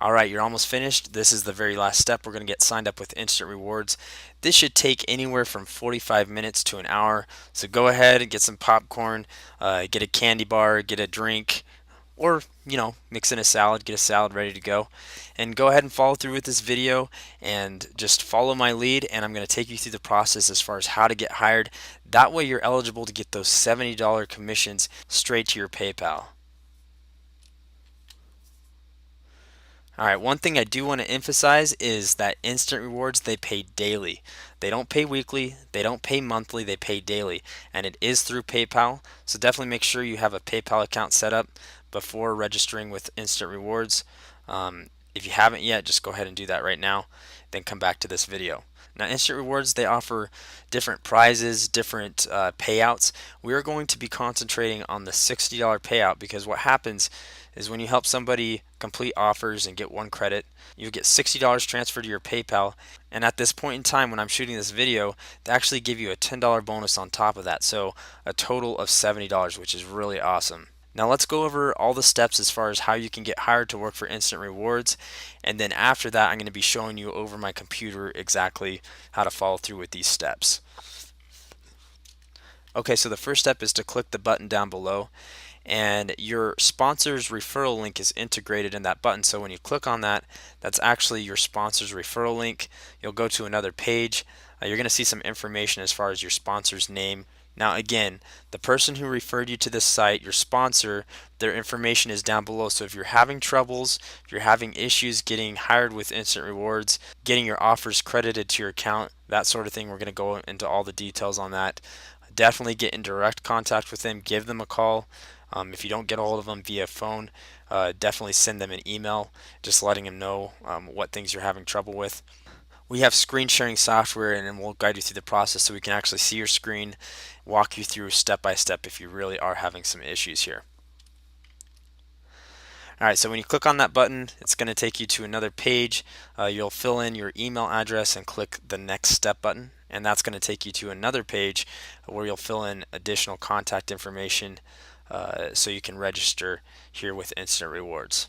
Alright, you're almost finished. This is the very last step. We're going to get signed up with Instant Rewards. This should take anywhere from 45 minutes to an hour. So go ahead and get some popcorn, get a candy bar, get a drink, or mix in a salad, get a salad ready to go. And go ahead and follow through with this video and just follow my lead, and I'm going to take you through the process as far as how to get hired. That way you're eligible to get those $70 commissions straight to your PayPal. All right, one thing I do want to emphasize is that Instant Rewards, they pay daily. They don't pay weekly, they don't pay monthly, they pay daily. And it is through PayPal, so definitely make sure you have a PayPal account set up before registering with Instant Rewards. If you haven't yet, just go ahead and do that right now, then come back to this video. Now, Instant Rewards, they offer different prizes, different payouts. We are going to be concentrating on the $60 payout because what happens is when you help somebody complete offers and get one credit, you get $60 transferred to your PayPal. And at this point in time, when I'm shooting this video, they actually give you a $10 bonus on top of that. So a total of $70, which is really awesome. Now let's go over all the steps as far as how you can get hired to work for Instant Rewards, and then after that I'm going to be showing you over my computer exactly how to follow through with these steps. Okay, so the first step is to click the button down below, and your sponsor's referral link is integrated in that button. So when you click on that, that's actually your sponsor's referral link. You'll go to another page. You're going to see some information as far as your sponsor's name. Now again, the person who referred you to this site, your sponsor, their information is down below. So if you're having troubles, if you're having issues getting hired with Instant Rewards, getting your offers credited to your account, that sort of thing, we're going to go into all the details on that. Definitely get in direct contact with them, give them a call. If you don't get a hold of them via phone, definitely send them an email just letting them know what things you're having trouble with. We have screen sharing software, and we'll guide you through the process so we can actually see your screen, walk you through step by step if you really are having some issues here. Alright, so when you click on that button, it's going to take you to another page. You'll fill in your email address and click the next step button, and that's going to take you to another page where you'll fill in additional contact information so you can register here with Instant Rewards.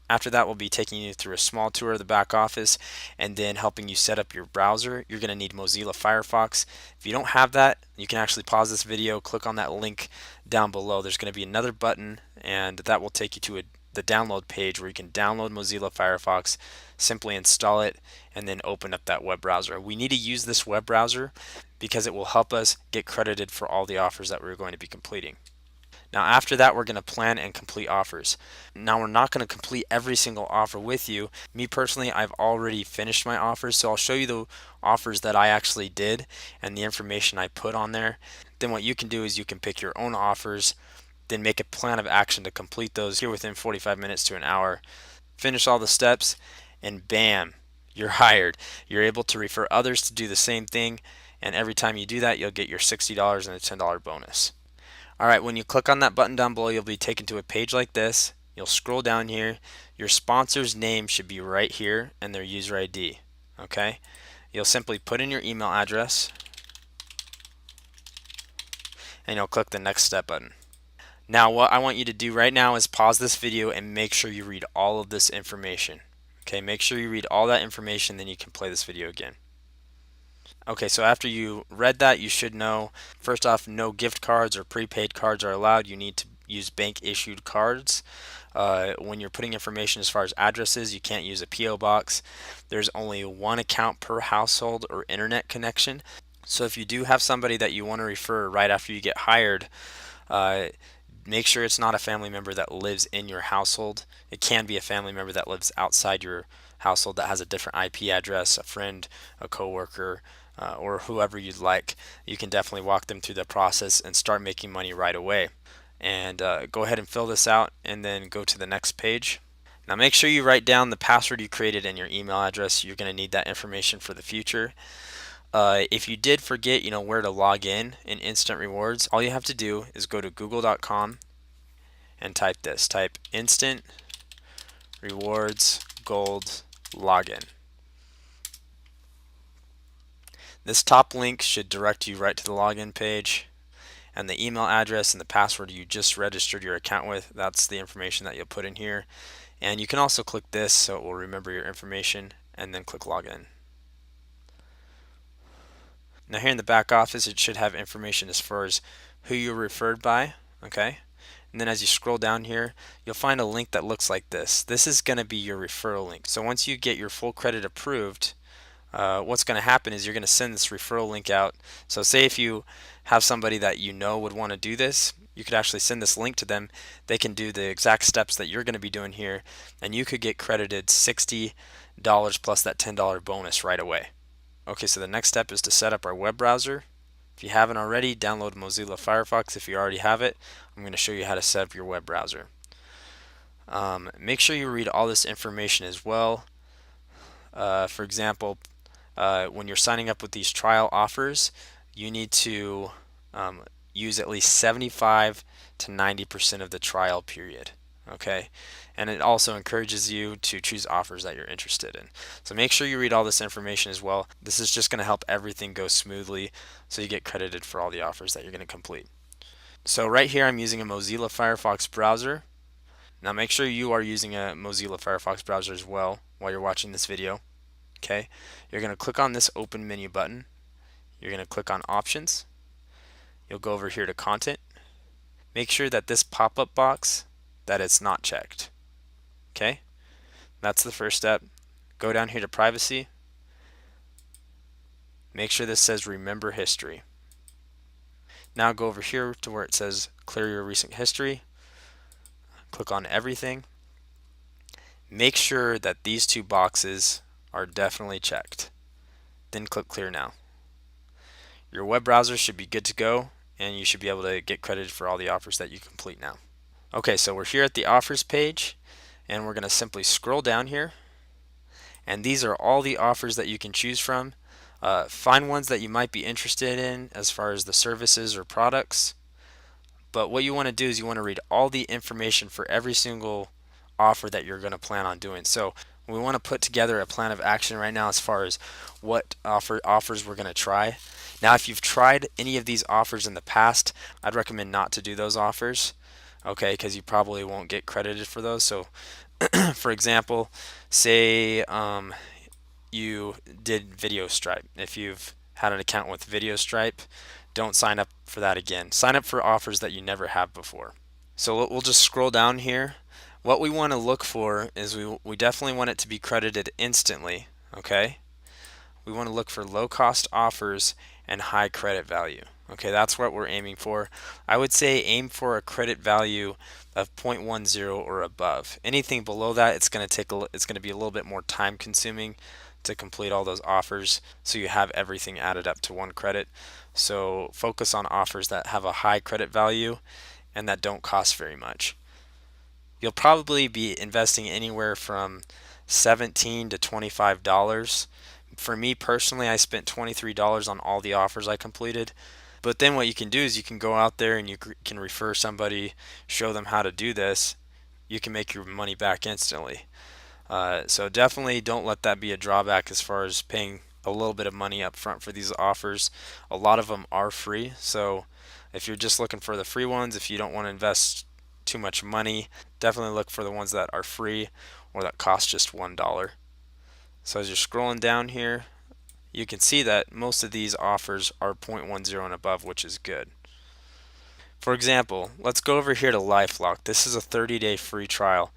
After that, we'll be taking you through a small tour of the back office and then helping you set up your browser. You're going to need Mozilla Firefox. If you don't have that, you can actually pause this video, click on that link down below. There's going to be another button, and that will take you to the download page where you can download Mozilla Firefox, simply install it, and then open up that web browser. We need to use this web browser because it will help us get credited for all the offers that we're going to be completing. Now after that, we're going to plan and complete offers. Now we're not going to complete every single offer with you. Me personally, I've already finished my offers, so I'll show you the offers that I actually did and the information I put on there. Then what you can do is you can pick your own offers, then make a plan of action to complete those here within 45 minutes to an hour. Finish all the steps, and bam, you're hired. You're able to refer others to do the same thing, and every time you do that, you'll get your $60 and a $10 bonus. Alright, when you click on that button down below, you'll be taken to a page like this. You'll scroll down here. Your sponsor's name should be right here and their user ID. Okay? You'll simply put in your email address and you'll click the next step button. Now what I want you to do right now is pause this video and make sure you read all of this information. Okay, make sure you read all that information, then you can play this video again. Okay, so after you read that, you should know, first off, no gift cards or prepaid cards are allowed. You need to use bank issued cards. When you're putting information as far as addresses, you can't use a P.O. box. There's only one account per household or internet connection. So if you do have somebody that you want to refer right after you get hired, make sure it's not a family member that lives in your household. It can be a family member that lives outside your household that has a different IP address, a friend, a coworker, or whoever you'd like. You can definitely walk them through the process and start making money right away. And go ahead and fill this out and then go to the next page. Now make sure you write down the password you created and your email address. You're going to need that information for the future. If you did forget, where to log in Instant Rewards, all you have to do is go to google.com and type this. Type Instant Rewards Gold Login. This top link should direct you right to the login page, and the email address and the password you just registered your account with, that's the information that you'll put in here. And you can also click this so it will remember your information, and then click login. Now here in the back office, it should have information as far as who you were referred by, okay? And then as you scroll down here, you'll find a link that looks like this. This is going to be your referral link. So once you get your full credit approved, what's going to happen is you're going to send this referral link out. So say if you have somebody that you know would want to do this, you could actually send this link to them. They can do the exact steps that you're going to be doing here, and you could get credited $60 plus that $10 bonus right away. Okay, so the next step is to set up our web browser. If you haven't already, download Mozilla Firefox. If you already have it, I'm going to show you how to set up your web browser. Make sure you read all this information as well. For example, when you're signing up with these trial offers, you need to use at least 75 to 90% of the trial period. Okay, and it also encourages you to choose offers that you're interested in. So make sure you read all this information as well. This is just going to help everything go smoothly so you get credited for all the offers that you're going to complete. So right here I'm using a Mozilla Firefox browser. Now make sure you are using a Mozilla Firefox browser as well while you're watching this video. Okay, you're going to click on this open menu button. You're going to click on options. You'll go over here to content. Make sure that this pop-up box that it's not checked. Okay, that's the first step. Go down here to privacy. Make sure this says remember history. Now go over here to where it says clear your recent history. Click on everything. Make sure that these two boxes are definitely checked. Then click clear now. Your web browser should be good to go, and you should be able to get credited for all the offers that you complete now. Okay, so we're here at the offers page, and we're going to simply scroll down here, and these are all the offers that you can choose from. Find ones that you might be interested in as far as the services or products. But what you want to do is you want to read all the information for every single offer that you're going to plan on doing. So we want to put together a plan of action right now as far as what offers we're going to try. Now, if you've tried any of these offers in the past, I'd recommend not to do those offers, okay, because you probably won't get credited for those. So for example, say you did VideoStripe. If you've had an account with VideoStripe, don't sign up for that again. Sign up for offers that you never have before. So we'll just scroll down here. What we want to look for is we definitely want it to be credited instantly, okay? We want to look for low cost offers and high credit value. Okay, that's what we're aiming for. I would say aim for a credit value of 0.10 or above. Anything below that, it's going to be a little bit more time consuming to complete all those offers, so you have everything added up to one credit. So focus on offers that have a high credit value and that don't cost very much. You'll probably be investing anywhere from $17 to $25. For me personally, I spent $23 on all the offers I completed. But then what you can do is you can go out there and you can refer somebody, show them how to do this. You can make your money back instantly. So definitely don't let that be a drawback as far as paying a little bit of money up front for these offers. A lot of them are free, so if you're just looking for the free ones, if you don't want to invest too much money, definitely look for the ones that are free or that cost just $1. So as you're scrolling down here, you can see that most of these offers are 0.10 and above, which is good. For example, let's go over here to LifeLock. This is a 30-day free trial.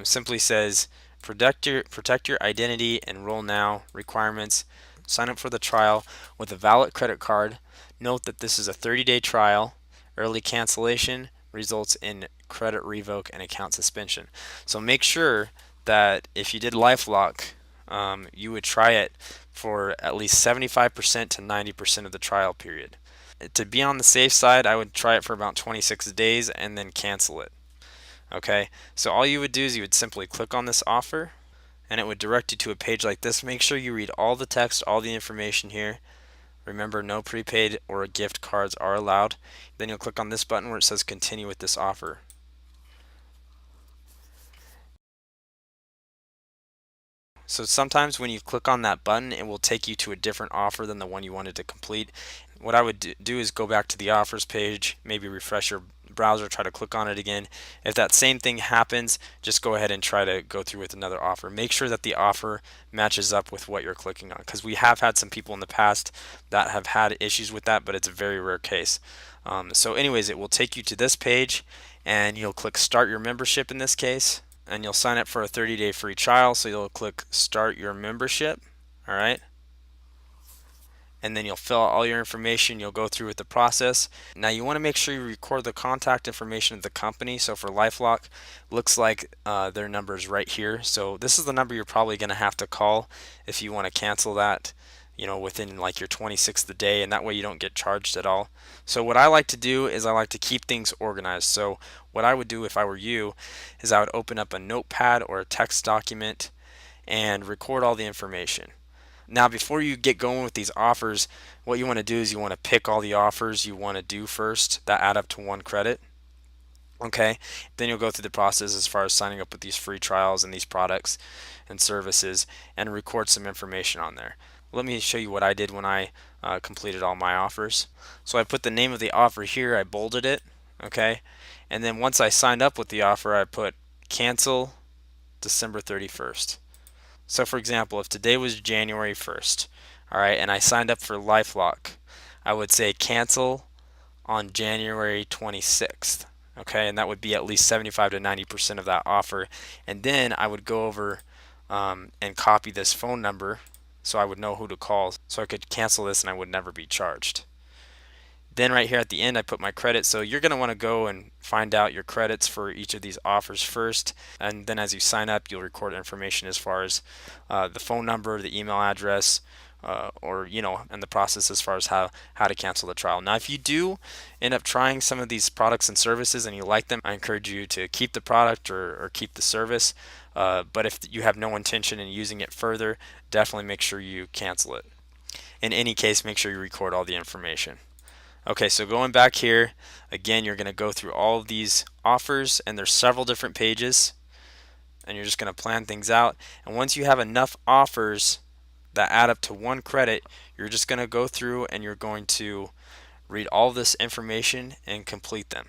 Simply says protect your identity, enroll now requirements, sign up for the trial with a valid credit card. Note that this is a 30-day trial. Early cancellation results in credit revoke and account suspension. So make sure that if you did LifeLock, you would try it for at least 75% to 90% of the trial period. To be on the safe side, I would try it for about 26 days and then cancel it. Okay, so all you would do is you would simply click on this offer and it would direct you to a page like this. Make sure you read all the text, all the information here. Remember, no prepaid or gift cards are allowed. Then you'll click on this button where it says continue with this offer. So sometimes when you click on that button, it will take you to a different offer than the one you wanted to complete. what I would do is go back to the offers page, maybe refresh your browser, try to click on it again. If that same thing happens, just go ahead and try to go through with another offer. Make sure that the offer matches up with what you're clicking on, because we have had some people in the past that have had issues with that, but it's a very rare case. So anyways, it will take you to this page, and you'll click start your membership in this case, and you'll sign up for a 30-day free trial. So you'll click start your membership. All right, and then you'll fill out all your information. You'll go through with the process. Now you want to make sure you record the contact information of the company. So for LifeLock, looks like their number is right here. So this is the number you're probably going to have to call if you want to cancel that, within like your 26th day, and that way you don't get charged at all. So what I like to do is I like to keep things organized. So what I would do if I were you is I would open up a notepad or a text document and record all the information. Now, before you get going with these offers, what you want to do is you want to pick all the offers you want to do first that add up to 1 credit. Okay, then you'll go through the process as far as signing up with these free trials and these products and services, and record some information on there. Let me show you what I did when I completed all my offers. So I put the name of the offer here, I bolded it, okay, and then once I signed up with the offer, I put cancel December 31st. So for example, if today was January 1st, all right, and I signed up for LifeLock, I would say cancel on January 26th, okay, and that would be at least 75 to 90% of that offer. And then I would go over and copy this phone number so I would know who to call, so I could cancel this and I would never be charged. Then right here at the end, I put my credit. So you're going to want to go and find out your credits for each of these offers first. And then as you sign up, you'll record information as far as the phone number, the email address, and the process as far as how to cancel the trial. Now, if you do end up trying some of these products and services and you like them, I encourage you to keep the product or keep the service. But if you have no intention in using it further, definitely make sure you cancel it. In any case, make sure you record all the information. Okay, so going back here, again, you're going to go through all of these offers, and there's several different pages, and you're just going to plan things out. And once you have enough offers that add up to 1 credit, you're just going to go through and you're going to read all this information and complete them.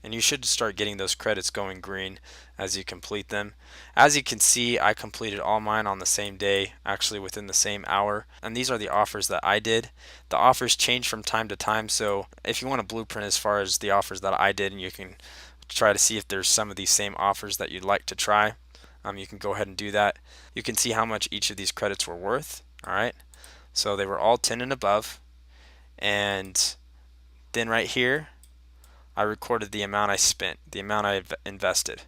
And you should start getting those credits going green as you complete them. As you can see, I completed all mine on the same day, actually within the same hour. And these are the offers that I did. The offers change from time to time, so if you want a blueprint as far as the offers that I did, and you can try to see if there's some of these same offers that you'd like to try, you can go ahead and do that. You can see how much each of these credits were worth. All right, so they were all 10 and above. And then right here, I recorded the amount I spent, the amount I've invested.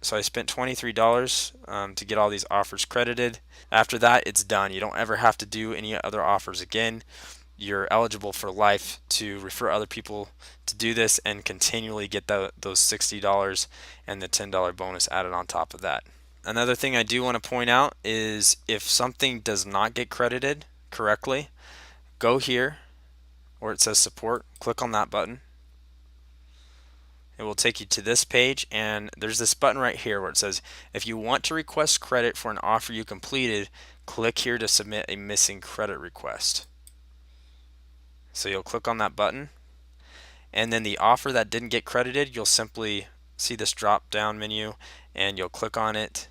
So I spent $23 to get all these offers credited. After that, it's done. You don't ever have to do any other offers again. You're eligible for life to refer other people to do this and continually get those $60 and the $10 bonus added on top of that. Another thing I do want to point out is if something does not get credited correctly, go here where it says support, click on that button. It will take you to this page, and there's this button right here where it says if you want to request credit for an offer you completed, click here to submit a missing credit request. So you'll click on that button, and then the offer that didn't get credited, you'll simply see this drop down menu and you'll click on it.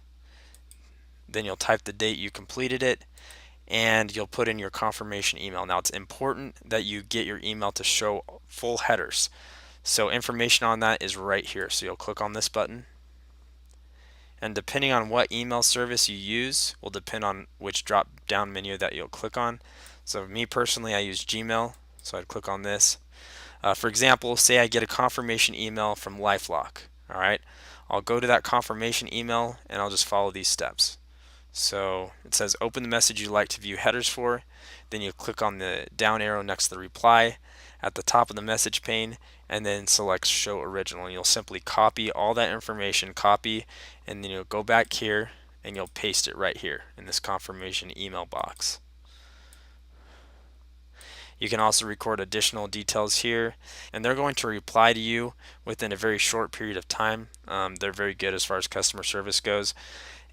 Then you'll type the date you completed it, and you'll put in your confirmation email. Now it's important that you get your email to show full headers. So information on that is right here. So you'll click on this button, and depending on what email service you use will depend on which drop down menu that you'll click on. So me personally, I use Gmail, so I'd click on this. For example, say I get a confirmation email from LifeLock. All right, I'll go to that confirmation email and I'll just follow these steps. So it says open the message you'd like to view headers for. Then you click on the down arrow next to the reply at the top of the message pane, and then select show original, and you'll simply copy all that information, and then you'll go back here and you'll paste it right here in this confirmation email box. You can also record additional details here, and they're going to reply to you within a very short period of time. They're very good as far as customer service goes,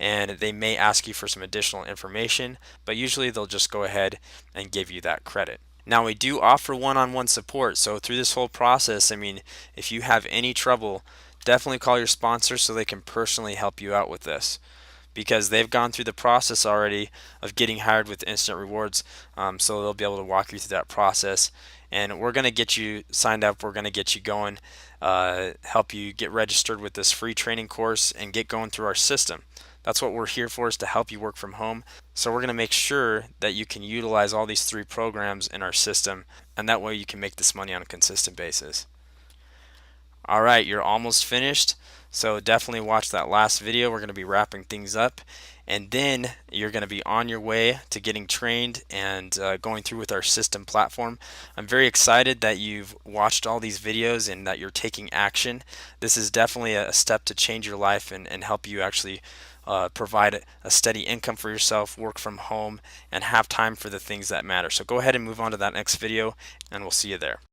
and they may ask you for some additional information, but usually they'll just go ahead and give you that credit. Now, we do offer one-on-one support, so through this whole process, I mean, if you have any trouble, definitely call your sponsor so they can personally help you out with this, because they've gone through the process already of getting hired with Instant Rewards, so they'll be able to walk you through that process. And we're going to get you signed up, we're going to get you going, help you get registered with this free training course and get going through our system. That's what we're here for, is to help you work from home. So we're going to make sure that you can utilize all these 3 programs in our system, and that way you can make this money on a consistent basis. All right, you're almost finished, so definitely watch that last video. We're going to be wrapping things up, and then you're going to be on your way to getting trained and going through with our system platform. I'm very excited that you've watched all these videos and that you're taking action. This is definitely a step to change your life and help you actually provide a steady income for yourself, work from home, and have time for the things that matter. So go ahead and move on to that next video, and we'll see you there.